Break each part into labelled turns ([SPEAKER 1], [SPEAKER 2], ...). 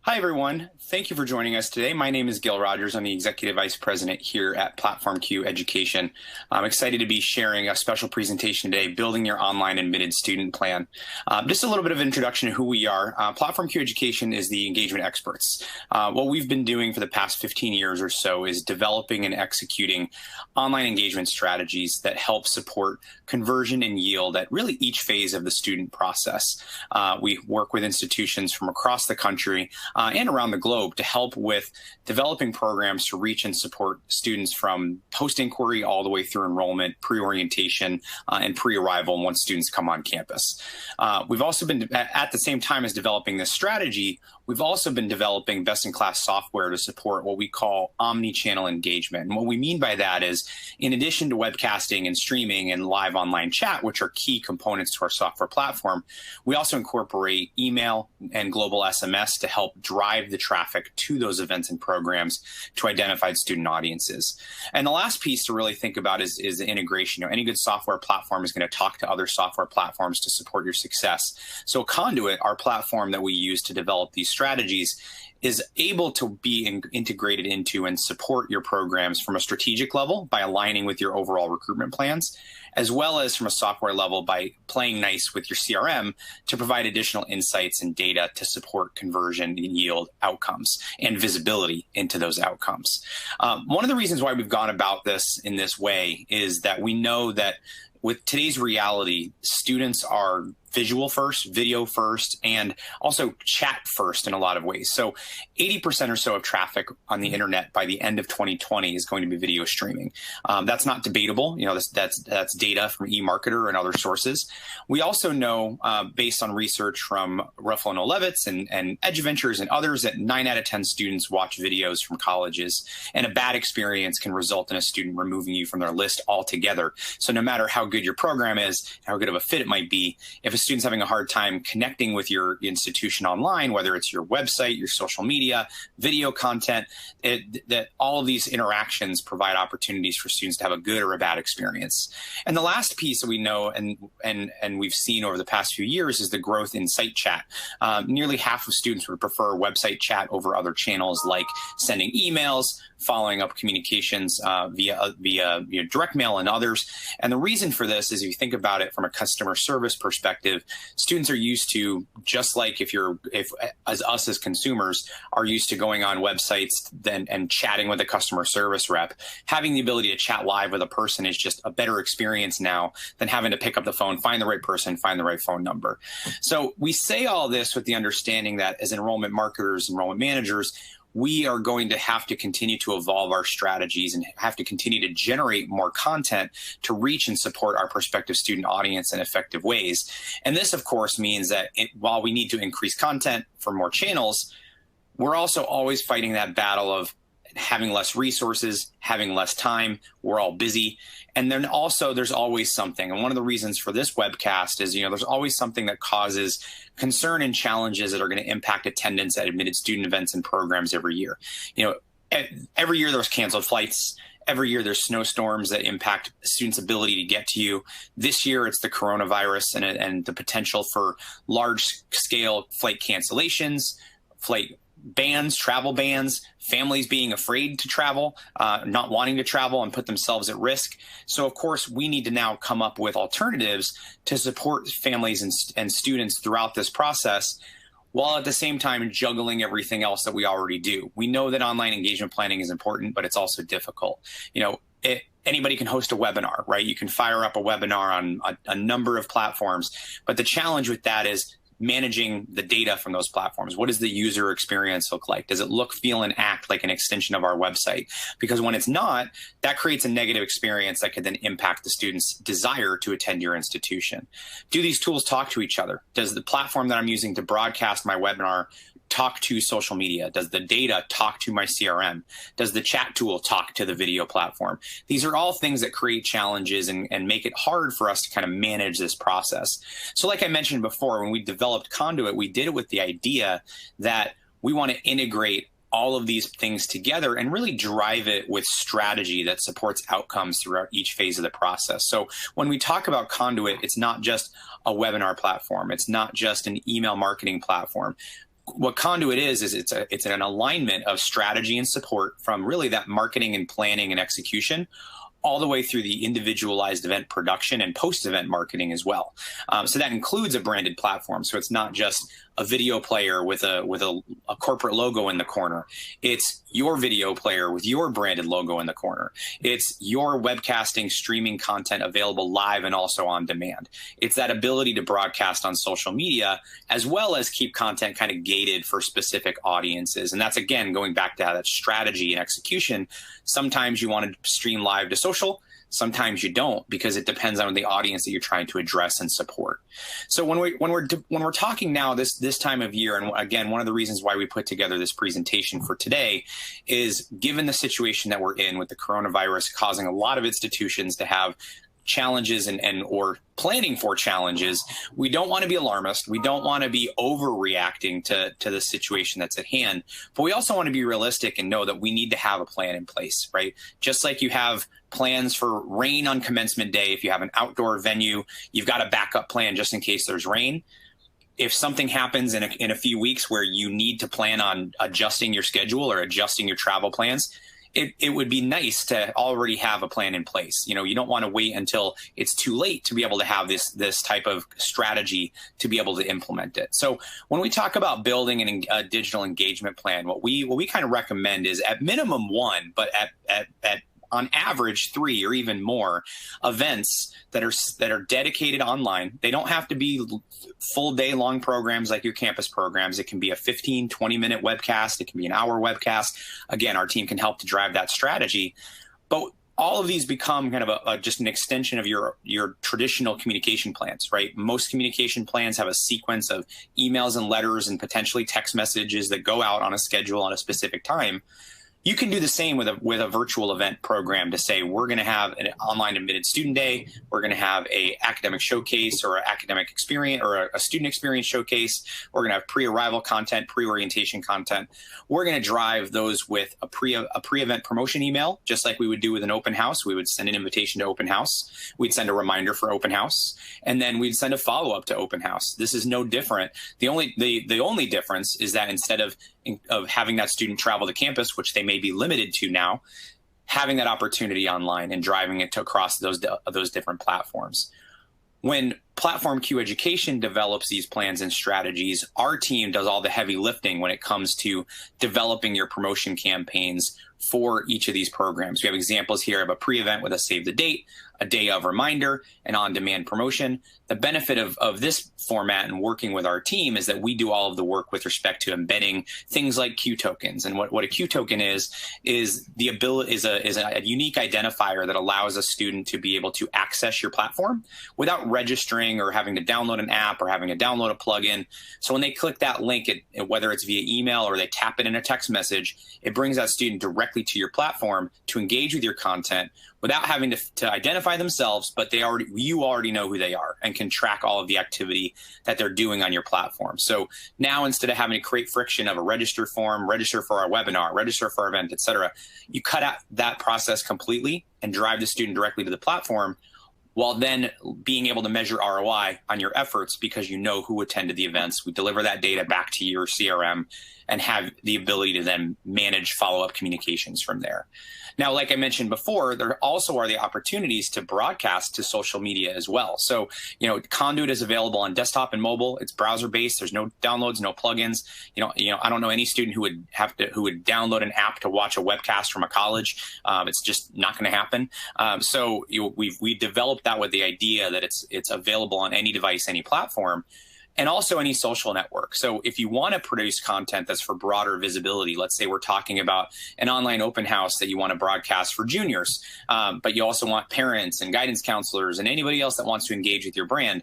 [SPEAKER 1] Hi, everyone. Thank you for joining us today. My name is Gil Rogers. I'm the Executive Vice President here at Platform Q Education. I'm excited to be sharing a special presentation today, Building Your Online Admitted Student Plan. Just a little bit of introduction to who we are. Platform Q Education is the engagement experts. What we've been doing for the past 15 years or so is developing and executing online engagement strategies that help support conversion and yield at really each phase of the student process. We work with institutions from across the country and around the globe to help with developing programs to reach and support students from post-inquiry all the way through enrollment, pre-orientation, and pre-arrival once students come on campus. We've also been, at the same time as developing this strategy, we've also been developing best-in-class software to support what we call omni-channel engagement. And what we mean by that is, in addition to webcasting and streaming and live online chat, which are key components to our software platform, we also incorporate email and global SMS to help drive the traffic to those events and programs to identified student audiences. And the last piece to really think about is the integration. Any good software platform is going to talk to other software platforms to support your success. So Conduit, our platform that we use to develop these strategies, is able to be integrated into and support your programs from a strategic level by aligning with your overall recruitment plans, as well as from a software level by playing nice with your CRM to provide additional insights and data to support conversion and yield outcomes and visibility into those outcomes. One of the reasons why we've gone about this in this way is that we know that with today's reality, students are visual first, video first, and also chat first in a lot of ways. So 80% or so of traffic on the internet by the end of 2020 is going to be video streaming. That's not debatable. That's data from eMarketer and other sources. We also know, based on research from Ruffalo and Olevitz and EduVentures and others, that 9 out of 10 students watch videos from colleges, and a bad experience can result in a student removing you from their list altogether. So no matter how good your program is, how good of a fit it might be, if a student's having a hard time connecting with your institution online, whether it's your website, your social media, video content, that all of these interactions provide opportunities for students to have a good or a bad experience. And the last piece that we know and we've seen over the past few years is the growth in site chat. Nearly half of students would prefer website chat over other channels like sending emails, following up communications via direct mail and others. And the reason for this is, if you think about it from a customer service perspective, students are used to, just like if as us as consumers are used to going on websites and chatting with a customer service rep, having the ability to chat live with a person is just a better experience now than having to pick up the phone, find the right person, find the right phone number. So we say all this with the understanding that as enrollment marketers, enrollment managers, we are going to have to continue to evolve our strategies and have to continue to generate more content to reach and support our prospective student audience in effective ways. And this, of course, means that while we need to increase content for more channels, we're also always fighting that battle of having less resources, having less time. We're all busy. And then also there's always something. And one of the reasons for this webcast is, there's always something that causes concern and challenges that are going to impact attendance at admitted student events and programs every year. Every year there's canceled flights. Every year there's snowstorms that impact students' ability to get to you. This year it's the coronavirus and the potential for large scale flight cancellations, flight bans, travel bans, families being afraid to travel, not wanting to travel and put themselves at risk. So, of course, we need to now come up with alternatives to support families and students throughout this process, while at the same time juggling everything else that we already do. We know that online engagement planning is important, but it's also difficult. Anybody can host a webinar, right? You can fire up a webinar on a number of platforms, but the challenge with that is managing the data from those platforms. What does the user experience look like? Does it look, feel, and act like an extension of our website? Because when it's not, that creates a negative experience that could then impact the student's desire to attend your institution. Do these tools talk to each other? Does the platform that I'm using to broadcast my webinar talk to social media? Does the data talk to my CRM? Does the chat tool talk to the video platform? These are all things that create challenges and make it hard for us to kind of manage this process. So like I mentioned before, when we developed Conduit, we did it with the idea that we want to integrate all of these things together and really drive it with strategy that supports outcomes throughout each phase of the process. So when we talk about Conduit, it's not just a webinar platform. It's not just an email marketing platform. what Conduit is it's an alignment of strategy and support from really that marketing and planning and execution all the way through the individualized event production and post-event marketing as well. So that includes a branded platform. So it's not just a video player with a corporate logo in the corner. It's your video player with your branded logo in the corner. It's your webcasting, streaming content available live and also on demand. It's that ability to broadcast on social media as well as keep content kind of gated for specific audiences. And that's, again, going back to that strategy and execution. Sometimes you want to stream live to social. Sometimes you don't, because it depends on the audience that you're trying to address and support. So when we're talking now this time of year, and again, one of the reasons why we put together this presentation for today is, given the situation that we're in with the coronavirus causing a lot of institutions to have challenges and or planning for challenges, we don't want to be alarmist. We don't want to be overreacting to the situation that's at hand, but we also want to be realistic and know that we need to have a plan in place, right? Just like you have plans for rain on commencement day. If you have an outdoor venue, you've got a backup plan just in case there's rain. If something happens in a few weeks where you need to plan on adjusting your schedule or adjusting your travel plans, it would be nice to already have a plan in place. You know, you don't want to wait until it's too late to be able to have this type of strategy to be able to implement it. So when we talk about building a digital engagement plan, what we kind of recommend is at minimum one, but at on average 3 or even more events that are dedicated online. They don't have to be full day long programs like your campus programs. It can be a 15, 20-minute webcast. It can be an hour webcast. Again, our team can help to drive that strategy. But all of these become kind of just an extension of your traditional communication plans, right? Most communication plans have a sequence of emails and letters and potentially text messages that go out on a schedule on a specific time. You can do the same with a virtual event program to say, we're going to have an online admitted student day. We're going to have a academic showcase or an academic experience or a student experience showcase. We're going to have pre-arrival content, pre-orientation content. We're going to drive those with a pre-event promotion email, just like we would do with an open house. We would send an invitation to open house. We'd send a reminder for open house, and then we'd send a follow-up to open house. This is no different. The only difference is that instead of having that student travel to campus, which they may be limited to now, having that opportunity online and driving it across those different platforms. When Platform Q Education develops these plans and strategies, our team does all the heavy lifting when it comes to developing your promotion campaigns for each of these programs. We have examples here of a pre-event with a save the date, a day of reminder, and on-demand promotion. The benefit of this format and working with our team is that we do all of the work with respect to embedding things like Q tokens. And what a Q token is the ability is a unique identifier that allows a student to be able to access your platform without registering or having to download an app or having to download a plugin. So when they click that link, whether it's via email or they tap it in a text message, it brings that student directly to your platform to engage with your content without having to identify themselves, but you already know who they are and can track all of the activity that they're doing on your platform. So now, instead of having to create friction of a register form, register for our webinar, register for our event, et cetera, you cut out that process completely and drive the student directly to the platform, while then being able to measure ROI on your efforts because you know who attended the events. We deliver that data back to your CRM and have the ability to then manage follow-up communications from there. Now, like I mentioned before, there also are the opportunities to broadcast to social media as well. So, Conduit is available on desktop and mobile. It's browser-based. There's no downloads, no plugins. I don't know any student who would download an app to watch a webcast from a college. It's just not going to happen. So we've developed that with the idea that it's available on any device, any platform, and also any social network. So if you want to produce content that's for broader visibility, let's say we're talking about an online open house that you want to broadcast for juniors, but you also want parents and guidance counselors and anybody else that wants to engage with your brand,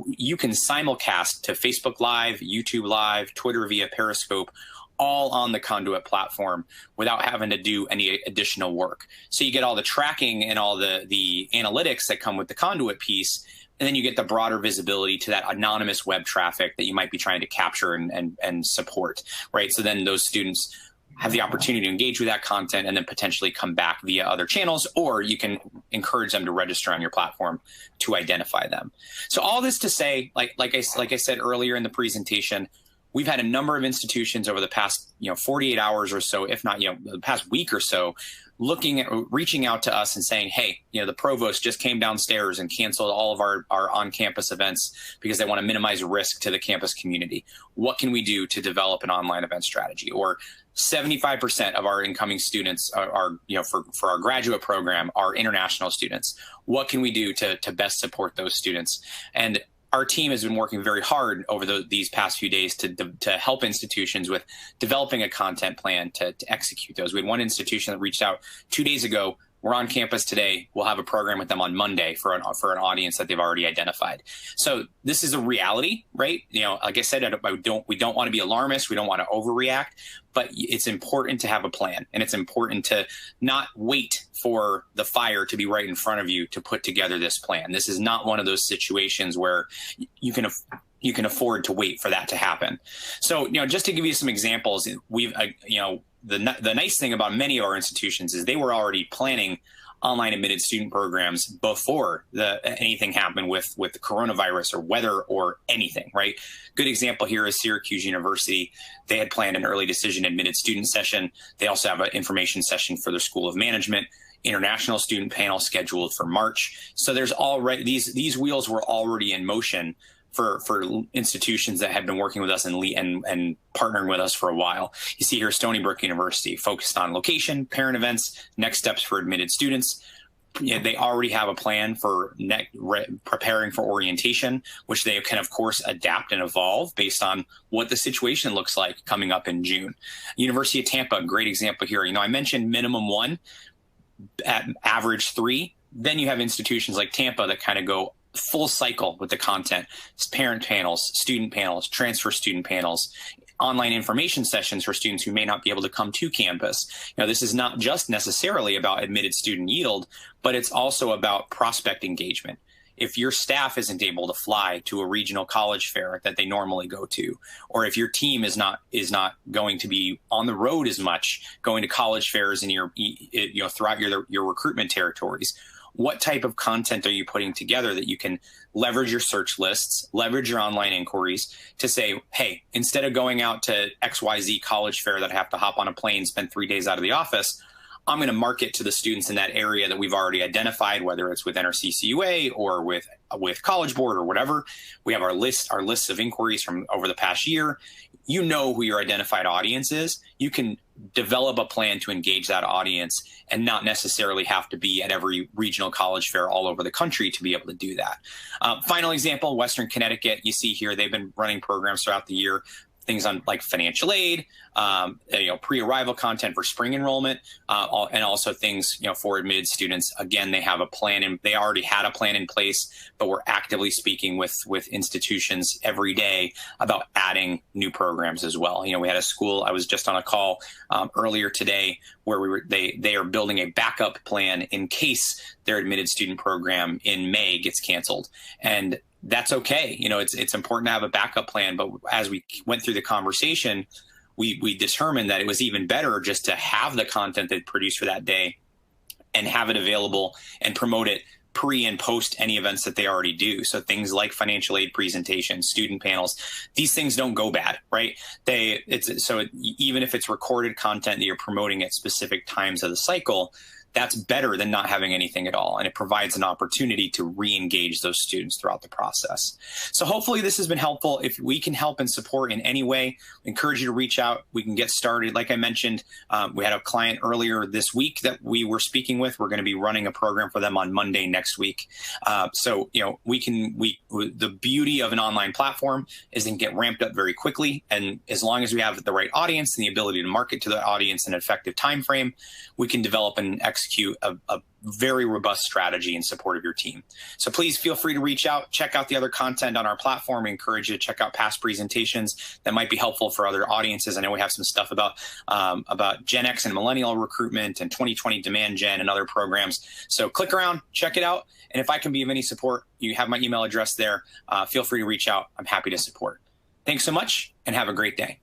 [SPEAKER 1] you can simulcast to Facebook Live, YouTube Live, Twitter via Periscope, all on the Conduit platform without having to do any additional work. So you get all the tracking and all the analytics that come with the Conduit piece, and then you get the broader visibility to that anonymous web traffic that you might be trying to capture and support, right? So then those students have the opportunity to engage with that content and then potentially come back via other channels, or you can encourage them to register on your platform to identify them. So all this to say, like I said earlier in the presentation, we've had a number of institutions over the past 48 hours or so, if not the past week or so, reaching out to us and saying, hey, the provost just came downstairs and canceled all of our on-campus events because they want to minimize risk to the campus community. What can we do to develop an online event strategy? Or 75% of our incoming students are for our graduate program are international students. What can we do to best support those students? And our team has been working very hard over these past few days to help institutions with developing a content plan to execute those. We had one institution that reached out 2 days ago. We're on campus today. We'll have a program with them on Monday for an audience that they've already identified. So this is a reality, right? Like I said, we don't want to be alarmist. We don't want to overreact, but it's important to have a plan, and it's important to not wait for the fire to be right in front of you to put together this plan. This is not one of those situations where you can afford to wait for that to happen. So, just to give you some examples, we've, the nice thing about many of our institutions is they were already planning online admitted student programs before anything happened with the coronavirus or weather or anything, right? Good example here is Syracuse University. They had planned an early decision admitted student session. They also have an information session for their School of Management, international student panel scheduled for March. So there's already these wheels were already in motion for institutions that had been working with us and partnering with us for a while. You see here, Stony Brook University focused on location, parent events, next steps for admitted students. They already have a plan for preparing for orientation, which they can, of course, adapt and evolve based on what the situation looks like coming up in June. University of Tampa, great example here. I mentioned minimum 1, at average 3. Then you have institutions like Tampa that kind of go full cycle with the content, parent panels, student panels, transfer student panels, online information sessions for students who may not be able to come to campus. This is not just necessarily about admitted student yield, but it's also about prospect engagement. If your staff isn't able to fly to a regional college fair that they normally go to, or if your team is not going to be on the road as much, going to college fairs in throughout your recruitment territories, what type of content are you putting together that you can leverage your search lists, leverage your online inquiries to say, hey, instead of going out to XYZ college fair that I have to hop on a plane, spend 3 days out of the office, I'm going to market to the students in that area that we've already identified, whether it's with NRCCUA or with College Board or whatever. We have our lists of inquiries from over the past year. You know who your identified audience is. You can develop a plan to engage that audience and not necessarily have to be at every regional college fair all over the country to be able to do that. Final example, Western Connecticut, you see here, they've been running programs throughout the year, things on like financial aid, pre-arrival content for spring enrollment, and also things, for admitted students. Again, they have a plan and they already had a plan in place, but we're actively speaking with institutions every day about adding new programs as well. We had a school, I was just on a call earlier today where they are building a backup plan in case their admitted student program in May gets canceled. And that's okay. It's important to have a backup plan. But as we went through the conversation, we determined that it was even better just to have the content they produced for that day and have it available and promote it pre and post any events that they already do. So things like financial aid presentations, student panels, these things don't go bad, right? Even if it's recorded content that you're promoting at specific times of the cycle, that's better than not having anything at all. And it provides an opportunity to re-engage those students throughout the process. So hopefully this has been helpful. If we can help and support in any way, I encourage you to reach out. We can get started. Like I mentioned, we had a client earlier this week that we were speaking with. We're going to be running a program for them on Monday next week. The beauty of an online platform is it can get ramped up very quickly. And as long as we have the right audience and the ability to market to the audience in an effective time frame, we can develop and execute a very robust strategy in support of your team. So please feel free to reach out, check out the other content on our platform. I encourage you to check out past presentations that might be helpful for other audiences. I know we have some stuff about Gen X and millennial recruitment and 2020 demand gen and other programs. So click around, check it out. And if I can be of any support, you have my email address there. Feel free to reach out. I'm happy to support. Thanks so much and have a great day.